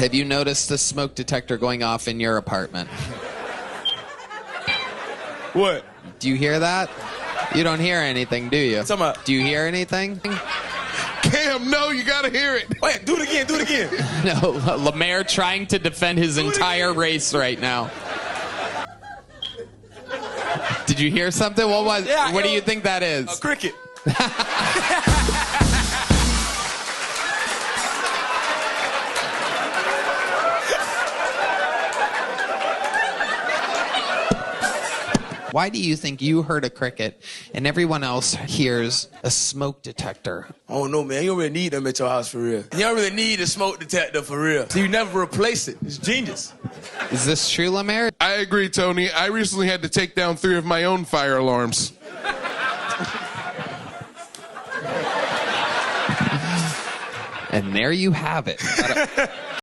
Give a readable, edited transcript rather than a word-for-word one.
Have you noticed the smoke detector going off in your apartment? What? Do you hear that? You don't hear anything, do you? Do you hear anything? Cam, no, you gotta hear it. Wait, do it again, do it again. No, Lemaire trying to defend his entire race right now. Did you hear something? What do you think that is? A cricket. Why do you think you heard a cricket and everyone else hears a smoke detector? I don't know, man. You don't really need them at your house for real. You don't really need a smoke detector for real. So you never replace it. It's genius. Is this true, Lemaire? I agree, Tony. I recently had to take down 3 of my own fire alarms. And there you have it.